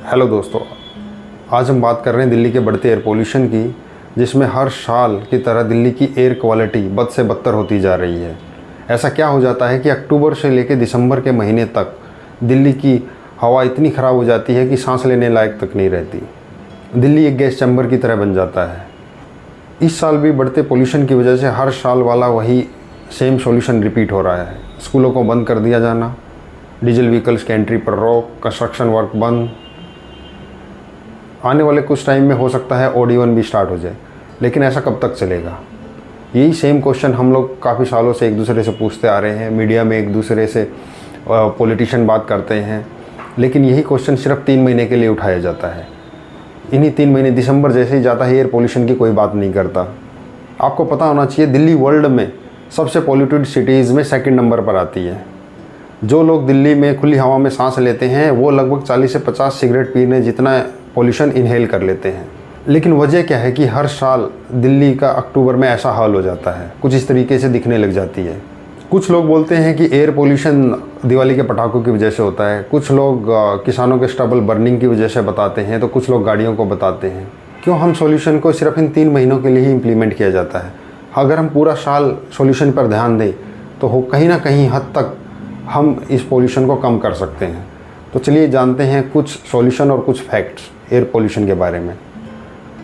Hello दोस्तों, आज हम बात कर रहे हैं दिल्ली के बढ़ते एयर पोल्यूशन की, जिसमें हर साल की तरह दिल्ली की एयर क्वालिटी बद से बदतर होती जा रही है। ऐसा क्या हो जाता है कि अक्टूबर से लेकर दिसंबर के महीने तक दिल्ली की हवा इतनी ख़राब हो जाती है कि सांस लेने लायक तक नहीं रहती। दिल्ली एक गैस चैम्बर की तरह बन जाता है। इस साल भी बढ़ते पोल्यूशन की वजह से हर साल वाला वही सेम सॉल्यूशन रिपीट हो रहा है। स्कूलों को बंद कर दिया जाना, डीजल व्हीकल्स की एंट्री पर रोक, कंस्ट्रक्शन वर्क बंद। आने वाले कुछ टाइम में हो सकता है ओड इवन भी स्टार्ट हो जाए, लेकिन ऐसा कब तक चलेगा? यही सेम क्वेश्चन हम लोग काफ़ी सालों से एक दूसरे से पूछते आ रहे हैं। मीडिया में एक दूसरे से पॉलिटिशियन बात करते हैं, लेकिन यही क्वेश्चन सिर्फ 3 महीने के लिए उठाया जाता है। इन्हीं 3 महीने दिसंबर जैसे ही जाता है, एयर पोल्यूशन की कोई बात नहीं करता। आपको पता होना चाहिए, दिल्ली वर्ल्ड में सबसे पॉल्यूटेड सिटीज़ में 2nd नंबर पर आती है। जो लोग दिल्ली में खुली हवा में सांस लेते हैं वो लगभग 40 से 50 सिगरेट पीने जितना पोल्यूशन इनहेल कर लेते हैं। लेकिन वजह क्या है कि हर साल दिल्ली का अक्टूबर में ऐसा हाल हो जाता है, कुछ इस तरीके से दिखने लग जाती है। कुछ लोग बोलते हैं कि एयर पोल्यूशन दिवाली के पटाखों की वजह से होता है, कुछ लोग किसानों के स्टबल बर्निंग की वजह से बताते हैं, तो कुछ लोग गाड़ियों को बताते हैं। क्यों हम सॉल्यूशन को सिर्फ इन 3 महीनों के लिए ही इम्प्लीमेंट किया जाता है? अगर हम पूरा साल सॉल्यूशन पर ध्यान दें तो कहीं ना कहीं हद तक हम इस पोल्यूशन को कम कर सकते हैं। तो चलिए जानते हैं कुछ सॉल्यूशन और कुछ फैक्ट्स एयर पोल्यूशन के बारे में।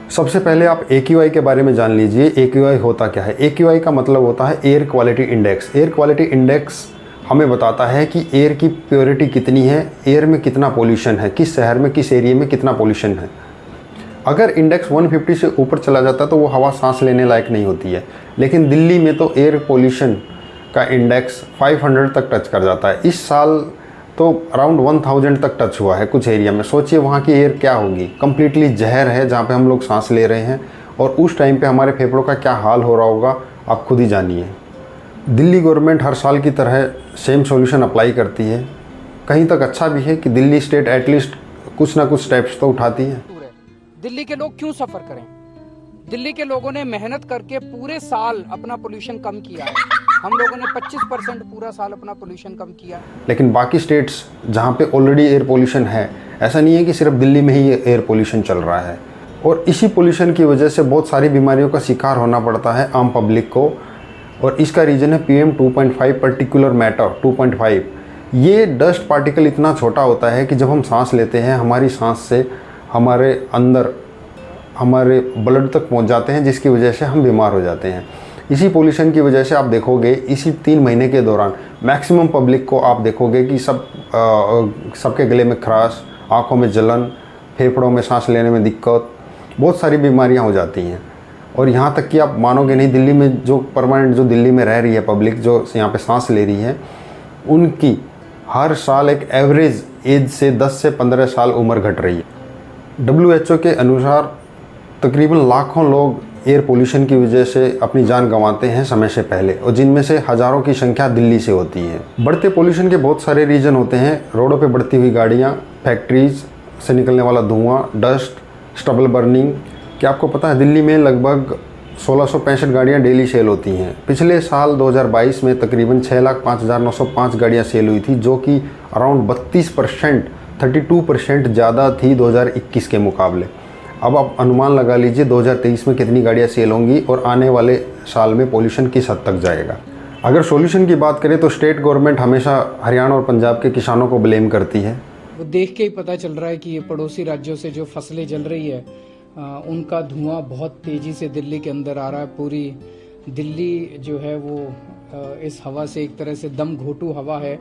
सबसे पहले आप AQI के बारे में जान लीजिए। AQI होता क्या है? AQI का मतलब होता है air quality index. Air quality index हमें बताता है कि एयर की प्योरिटी कितनी है, एयर में कितना पोल्यूशन है, किस शहर में किस एरिया में कितना पोल्यूशन है। अगर इंडेक्स 150 से ऊपर चला जाता है तो वो हवा सांस लेने लायक नहीं होती है। लेकिन दिल्ली में तो एयर पोल्यूशन का इंडेक्स 500 तक टच कर जाता है। इस साल तो अराउंड 1000 तक टच हुआ है कुछ एरिया में। सोचिए वहाँ की एयर क्या होगी। कम्प्लीटली जहर है जहाँ पे हम लोग सांस ले रहे हैं, और उस टाइम पे हमारे फेफड़ों का क्या हाल हो रहा होगा आप खुद ही जानिए। दिल्ली गवर्नमेंट हर साल की तरह सेम सॉल्यूशन अप्लाई करती है। कहीं तक अच्छा भी है कि दिल्ली स्टेट एटलीस्ट कुछ ना कुछ स्टेप्स तो उठाती है। दिल्ली के लोग क्यों सफ़र करें? दिल्ली के लोगों ने मेहनत करके पूरे साल अपना पोल्यूशन कम किया है। हम लोगों ने 25% पूरा साल अपना पोल्यूशन कम किया। लेकिन बाकी स्टेट्स जहाँ पे ऑलरेडी एयर पोल्यूशन है, ऐसा नहीं है कि सिर्फ दिल्ली में ही एयर पोल्यूशन चल रहा है। और इसी पोल्यूशन की वजह से बहुत सारी बीमारियों का शिकार होना पड़ता है आम पब्लिक को। और इसका रीज़न है PM 2.5 पर्टिकुलर मैटर 2.5। ये डस्ट पार्टिकल इतना छोटा होता है कि जब हम सांस लेते हैं हमारी सांस से हमारे अंदर हमारे ब्लड तक पहुंच जाते हैं, जिसकी वजह से हम बीमार हो जाते हैं। इसी पोल्यूशन की वजह से आप देखोगे इसी 3 महीने के दौरान मैक्सिमम पब्लिक को आप देखोगे कि सबके गले में खराश, आँखों में जलन, फेफड़ों में सांस लेने में दिक्कत, बहुत सारी बीमारियां हो जाती हैं। और यहाँ तक कि आप मानोगे नहीं, दिल्ली में जो परमानेंट जो दिल्ली में रह रही है पब्लिक, जो यहाँ पे सांस ले रही है, उनकी हर साल एक एवरेज एज से 10 से 15 साल उम्र घट रही है। WHO के अनुसार तकरीबन लाखों लोग एयर पोल्यूशन की वजह से अपनी जान गंवाते हैं समय से पहले, और जिनमें से हज़ारों की संख्या दिल्ली से होती है। बढ़ते पोल्यूशन के बहुत सारे रीज़न होते हैं। रोडों पे बढ़ती हुई गाड़ियाँ, फैक्ट्रीज़ से निकलने वाला धुआं, डस्ट, स्टबल बर्निंग। क्या आपको पता है दिल्ली में लगभग 1665 गाड़ियाँ डेली सेल होती हैं। पिछले साल 2022 में तकरीबन 6,05,905 गाड़ियाँ सेल हुई थी, जो कि अराउंड 32% ज़्यादा थी 2021 के मुकाबले। अब आप अनुमान लगा लीजिए 2023 में कितनी गाड़ियाँ सेल होंगी और आने वाले साल में पोल्यूशन किस हद तक जाएगा। अगर सॉल्यूशन की बात करें तो स्टेट गवर्नमेंट हमेशा हरियाणा और पंजाब के किसानों को ब्लेम करती है। वो देख के ही पता चल रहा है कि ये पड़ोसी राज्यों से जो फसलें जल रही है, उनका धुआं बहुत तेज़ी से दिल्ली के अंदर आ रहा है। पूरी दिल्ली जो है वो इस हवा से एक तरह से दम घोटू हवा है।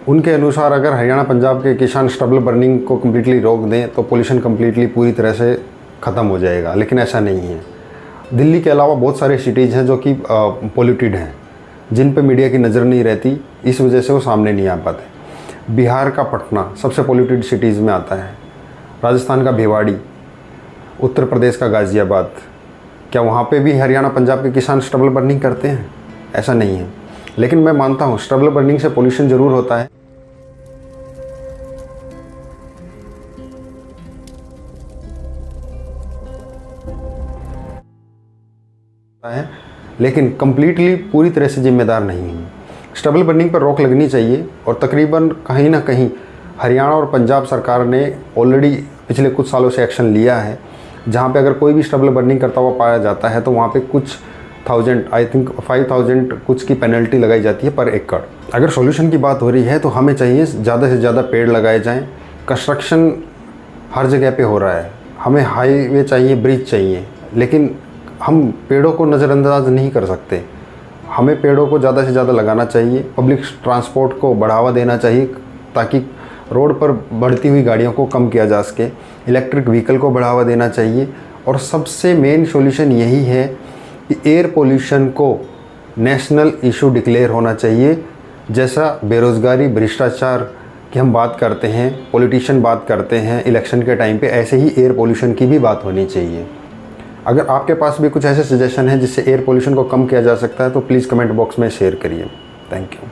उनके अनुसार अगर हरियाणा पंजाब के किसान स्टबल बर्निंग को कम्प्लीटली रोक दें तो पोल्यूशन कम्प्लीटली पूरी तरह से ख़त्म हो जाएगा, लेकिन ऐसा नहीं है। दिल्ली के अलावा बहुत सारे सिटीज़ हैं जो कि पोल्यूटेड हैं, जिन पे मीडिया की नज़र नहीं रहती, इस वजह से वो सामने नहीं आ पाते। बिहार का पटना सबसे पोल्यूटेड सिटीज़ में आता है, राजस्थान का भिवाड़ी, उत्तर प्रदेश का गाज़ियाबाद। क्या वहाँ पे भी हरियाणा पंजाब के किसान स्टबल बर्निंग करते हैं? ऐसा नहीं है। लेकिन मैं मानता हूँ स्टबल बर्निंग से पोल्यूशन ज़रूर होता है। लेकिन कम्प्लीटली पूरी तरह से जिम्मेदार नहीं हूँ। स्टबल बर्निंग पर रोक लगनी चाहिए, और तकरीबन कहीं ना कहीं हरियाणा और पंजाब सरकार ने ऑलरेडी पिछले कुछ सालों से एक्शन लिया है, जहाँ पे अगर कोई भी स्टबल बर्निंग करता हुआ पाया जाता है तो वहाँ पे कुछ 1000 आई थिंक 5000 कुछ की पेनल्टी लगाई जाती है पर एकड़। अगर सॉल्यूशन की बात हो रही है तो हमें चाहिए ज़्यादा से ज़्यादा पेड़ लगाए जाएं। कंस्ट्रक्शन हर जगह पे हो रहा है, हमें हाईवे चाहिए, ब्रिज चाहिए, लेकिन हम पेड़ों को नज़रअंदाज नहीं कर सकते। हमें पेड़ों को ज़्यादा से ज़्यादा लगाना चाहिए। पब्लिक ट्रांसपोर्ट को बढ़ावा देना चाहिए ताकि रोड पर बढ़ती हुई गाड़ियों को कम किया जा सके। इलेक्ट्रिक व्हीकल को बढ़ावा देना चाहिए और सबसे मेन सॉल्यूशन यही है कि एयर पोल्यूशन को नेशनल इशू डिक्लेयर होना चाहिए। जैसा बेरोज़गारी, भ्रष्टाचार की हम बात करते हैं, पॉलिटिशियन बात करते हैं इलेक्शन के टाइम पे, ऐसे ही एयर पोल्यूशन की भी बात होनी चाहिए। अगर आपके पास भी कुछ ऐसे सजेशन है जिससे एयर पोल्यूशन को कम किया जा सकता है तो प्लीज़ कमेंट बॉक्स में शेयर करिए। Thank you.